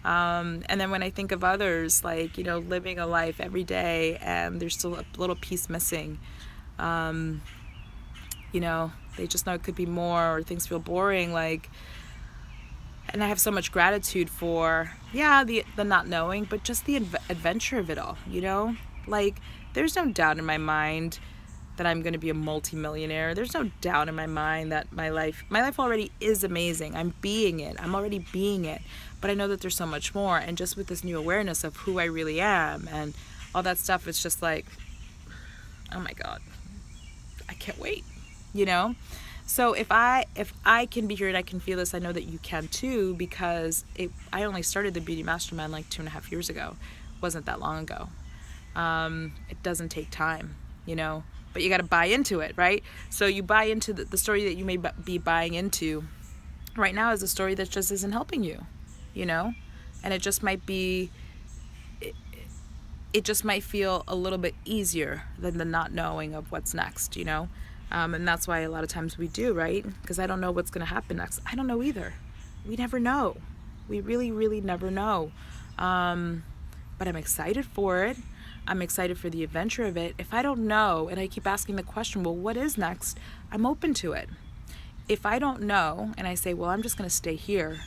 And then when I think of others, like, living a life every day and there's still a little piece missing, they just know it could be more, or things feel boring, like, and I have so much gratitude for, the not knowing, but just the adventure of it all, like, there's no doubt in my mind that I'm going to be a multi-millionaire. There's no doubt in my mind that my life already is amazing. I'm already being it, but I know that there's so much more, and just with this new awareness of who I really am and all that stuff, it's just like, oh my God, I can't wait. So if I can be here and I can feel this, I know that you can too, because I only started the Beauty Mastermind like 2.5 years ago. It wasn't that long ago. It doesn't take time, but you got to buy into it, right? So you buy into the story that you may be buying into right now is a story that just isn't helping you, you know? And it just might be, it just might feel a little bit easier than the not knowing of what's next, you know? And that's why a lot of times we do, right? Because I don't know what's going to happen next. I don't know either. We never know. We really, really never know. But I'm excited for it. I'm excited for the adventure of it. If I don't know, and I keep asking the question, well, what is next? I'm open to it. If I don't know, and I say, well, I'm just going to stay here,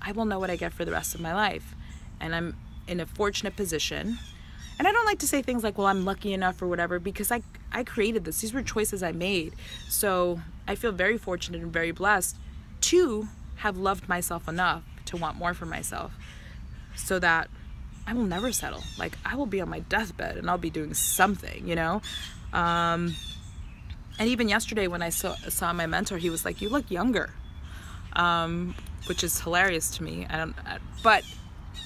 I will know what I get for the rest of my life. And I'm in a fortunate position. And I don't like to say things like, well, I'm lucky enough or whatever, because I created this. These were choices I made. So I feel very fortunate and very blessed to have loved myself enough to want more for myself, so that I will never settle. Like, I will be on my deathbed and I'll be doing something, you know? And even yesterday when I saw my mentor, he was like, you look younger, which is hilarious to me. But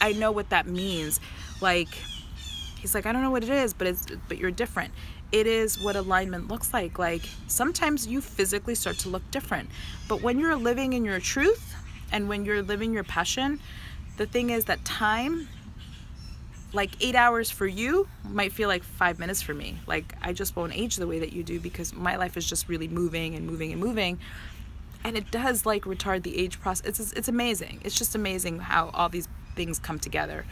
I know what that means. Like, he's like, I don't know what it is, but you're different. It is what alignment looks like. Like, sometimes you physically start to look different, but when you're living in your truth and when you're living your passion, the thing is that time, like 8 hours for you might feel like 5 minutes for me. Like, I just won't age the way that you do, because my life is just really moving and moving and moving. And it does like retard the age process. It's amazing. It's just amazing how all these things come together.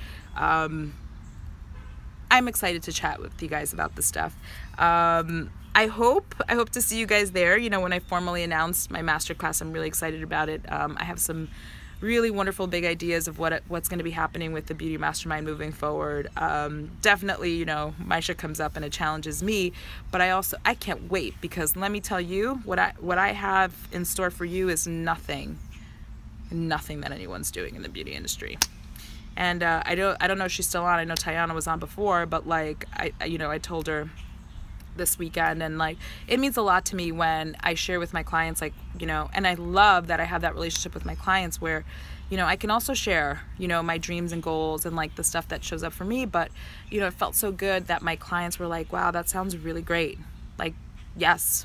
I'm excited to chat with you guys about this stuff. I hope to see you guys there. You know, when I formally announced my masterclass, I'm really excited about it. I have some really wonderful big ideas of what's going to be happening with the Beauty Mastermind moving forward. Definitely, you know, Maisha comes up and it challenges me, but I can't wait, because let me tell you, what I have in store for you is nothing that anyone's doing in the beauty industry. And I don't know if she's still on. I know Tiana was on before, but like I told her this weekend, and like, it means a lot to me when I share with my clients, like, you know, and I love that I have that relationship with my clients where, you know, I can also share, you know, my dreams and goals and like the stuff that shows up for me. But, you know, it felt so good that my clients were like, wow, that sounds really great. Like, yes,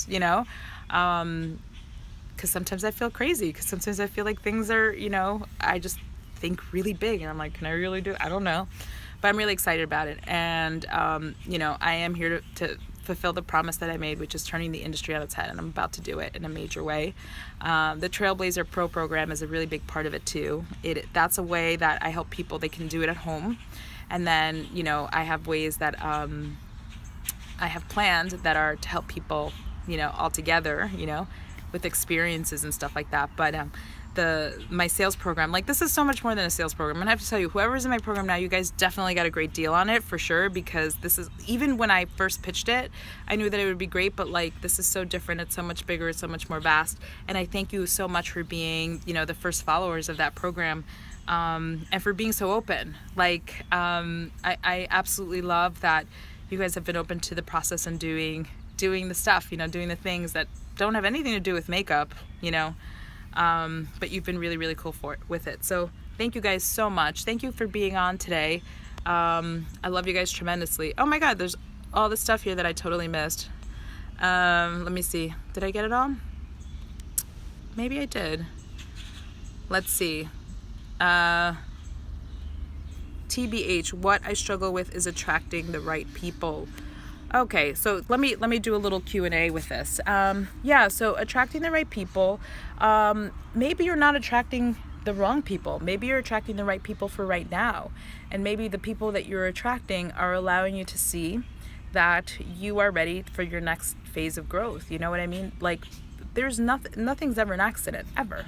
you know, because sometimes I feel crazy, because sometimes I feel like things are, you know, I just think really big, and I'm like, can I really do it? I don't know, but I'm really excited about it. And you know, I am here to fulfill the promise that I made, which is turning the industry on its head, and I'm about to do it in a major way. The Trailblazer Pro program is a really big part of it too. That's a way that I help people. They can do it at home, and then, you know, I have ways that I have planned that are to help people, you know, all together, you know, with experiences and stuff like that. But my sales program, like, this is so much more than a sales program. I'm gonna have to tell you, whoever's in my program now, you guys definitely got a great deal on it for sure, because this is, even when I first pitched it, I knew that it would be great, but like, this is so different. It's so much bigger. It's so much more vast. And I thank you so much for being, you know, the first followers of that program, and for being so open. Like, I absolutely love that you guys have been open to the process and doing the stuff, you know, doing the things that don't have anything to do with makeup, you know. But you've been really, really cool with it. So thank you guys so much. Thank you for being on today. I love you guys tremendously. Oh my God, there's all this stuff here that I totally missed. Let me see. Did I get it all? Maybe I did. Let's see. TBH, what I struggle with is attracting the right people. Okay, so let me do a little Q&A with this. Yeah, so attracting the right people. Maybe you're not attracting the wrong people. Maybe you're attracting the right people for right now. And maybe the people that you're attracting are allowing you to see that you are ready for your next phase of growth. You know what I mean? Like, there's nothing's ever an accident, ever.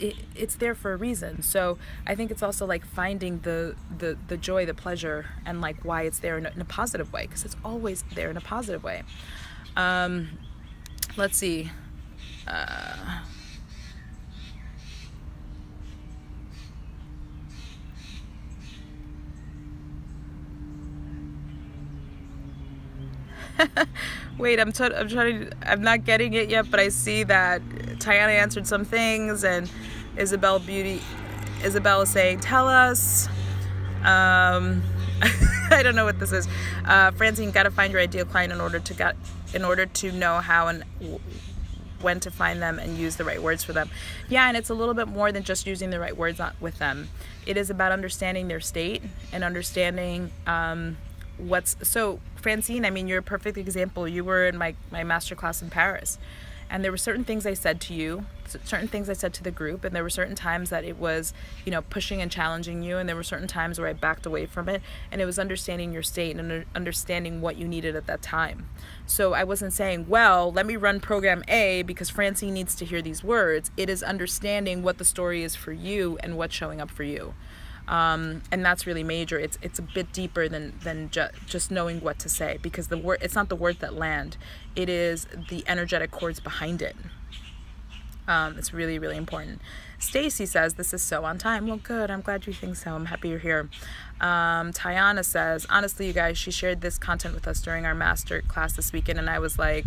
It's there for a reason. So I think it's also like finding the joy, the pleasure, and like why it's there in a positive way, because it's always there in a positive way. Let's see. Wait, I'm not getting it yet, but I see that Tiana answered some things, and Isabel is saying, tell us. I don't know what this is. Francine, got to find your ideal client in order to know how and when to find them and use the right words for them. Yeah, and it's a little bit more than just using the right words with them. It is about understanding their state and understanding so Francine, I mean, you're a perfect example. You were in my master class in Paris, and there were certain things I said to you, certain things I said to the group, and there were certain times that it was, pushing and challenging you, and there were certain times where I backed away from it, and it was understanding your state and understanding what you needed at that time. So I wasn't saying, well, let me run program A because Francine needs to hear these words. It is understanding what the story is for you and what's showing up for you. And that's really major. It's a bit deeper than just knowing what to say, because it's not the words that land. It is the energetic chords behind it. It's really, really important. Stacy says, this is so on time. Well, good. I'm glad you think so. I'm happy you're here. Tiana says, honestly, you guys, she shared this content with us during our master class this weekend, and I was like,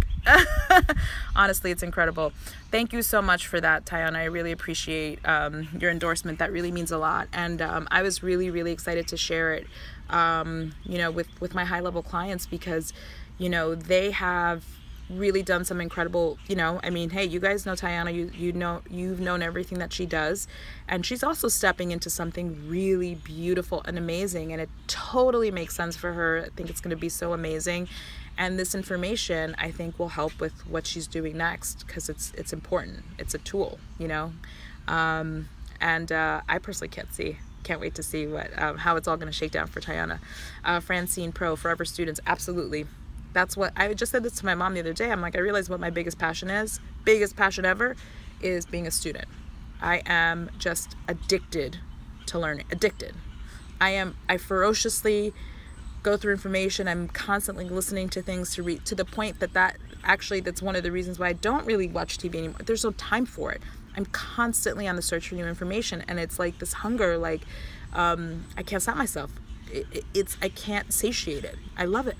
honestly, it's incredible. Thank you so much for that, Tiana. I really appreciate your endorsement. That really means a lot. And I was really, really excited to share it, with my high-level clients, because, they have really done some incredible, hey, you guys know Tiana, you've known everything that she does, and she's also stepping into something really beautiful and amazing, and it totally makes sense for her. I think it's going to be so amazing, and this information, I think, will help with what she's doing next, because it's important. It's a tool, and I personally can't wait to see what how it's all going to shake down for Tiana. Francine Pro, Forever Students, absolutely. That's what I just said this to my mom the other day. I'm like, I realized what my biggest passion ever, is being a student. I am just addicted to learning. I ferociously go through information. I'm constantly listening to things to read, to the point that's one of the reasons why I don't really watch TV anymore. There's no time for it. I'm constantly on the search for new information, and it's like this hunger, I can't stop myself. I can't satiate it. I love it.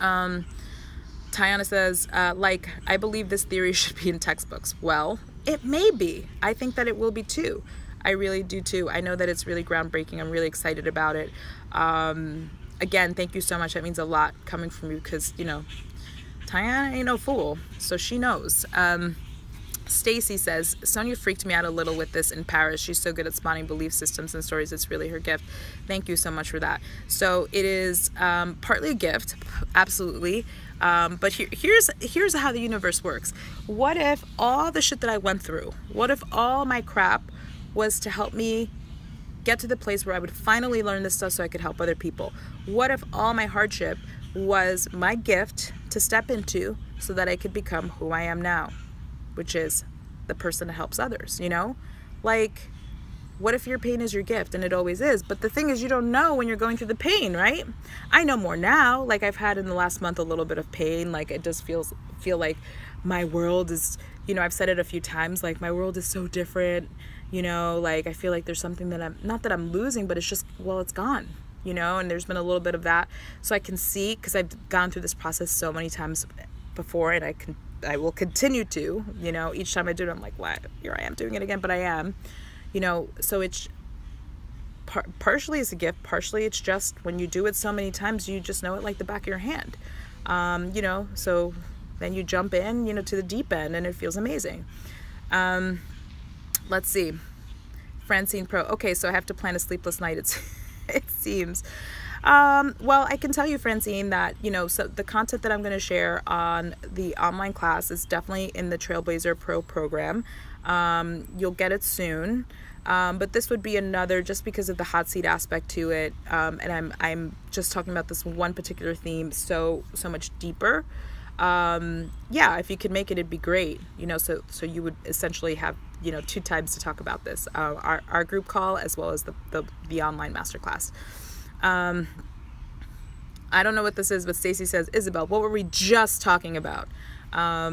Tiana says, I believe this theory should be in textbooks. Well, it may be. I think that it will be too. I really do too. I know that it's really groundbreaking. I'm really excited about it. Again, thank you so much. That means a lot coming from you, because, Tiana ain't no fool, so she knows. Stacy says, Sonia freaked me out a little with this in Paris. She's so good at spotting belief systems and stories. It's really her gift. Thank you so much for that. So it is partly a gift, absolutely. But here's how the universe works. What if all the shit that I went through, what if all my crap was to help me get to the place where I would finally learn this stuff so I could help other people? What if all my hardship was my gift to step into so that I could become who I am now, which is the person that helps others, what if your pain is your gift? And it always is. But the thing is, you don't know when you're going through the pain, right? I know more now. I've had in the last month a little bit of pain. It just feel like my world is, I've said it a few times, my world is so different, I feel like there's something that not that I'm losing, but it's just, it's gone, and there's been a little bit of that. So I can see, because I've gone through this process so many times before, and I will continue to, each time I do it, I'm like, what? Here I am doing it again, but I am, so it's partially it's a gift, partially it's just when you do it so many times, you just know it like the back of your hand, so then you jump in, to the deep end, and it feels amazing. Let's see. Francine Pro. Okay, so I have to plan a sleepless night, it seems. Well, I can tell you, Francine, that, so the content that I'm going to share on the online class is definitely in the Trailblazer Pro program. You'll get it soon. But this would be another, just because of the hot seat aspect to it. And I'm just talking about this one particular theme so much deeper. If you could make it, it'd be great. So you would essentially have, 2 times to talk about this, our group call, as well as the online masterclass. I don't know what this is, but Stacy says, Isabel, what were we just talking about? I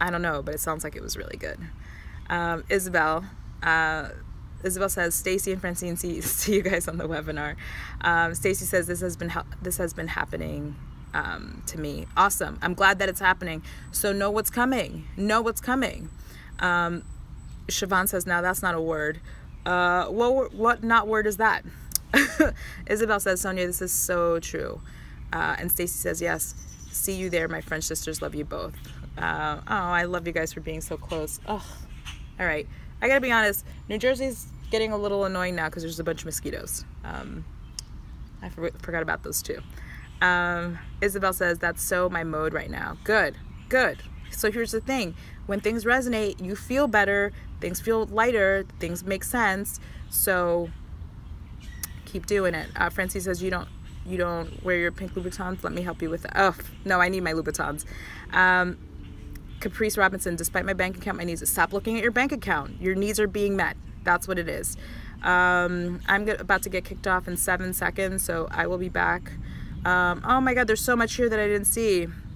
don't know, but it sounds like it was really good. Isabel says, Stacy and Francine, see you guys on the webinar. Stacy says, this has been happening to me. Awesome. I'm glad that it's happening. So know what's coming. Siobhan says, now that's not a word. What not word is that? Isabel says, Sonia, this is so true. And Stacy says, yes, see you there. My French sisters love you both. Oh, I love you guys for being so close. Oh, all right. I gotta be honest, New Jersey's getting a little annoying now because there's a bunch of mosquitoes. I forgot about those too. Isabel says, that's so my mode right now. Good. So here's the thing. When things resonate, you feel better, things feel lighter, things make sense. So keep doing it. Francie says, you don't wear your pink Louboutins? Let me help you with it. Oh, no, I need my Louboutins. Caprice Robinson, despite my bank account, my needs. Stop looking at your bank account. Your needs are being met. That's what it is. I'm about to get kicked off in 7 seconds, so I will be back. Oh my God, there's so much here that I didn't see.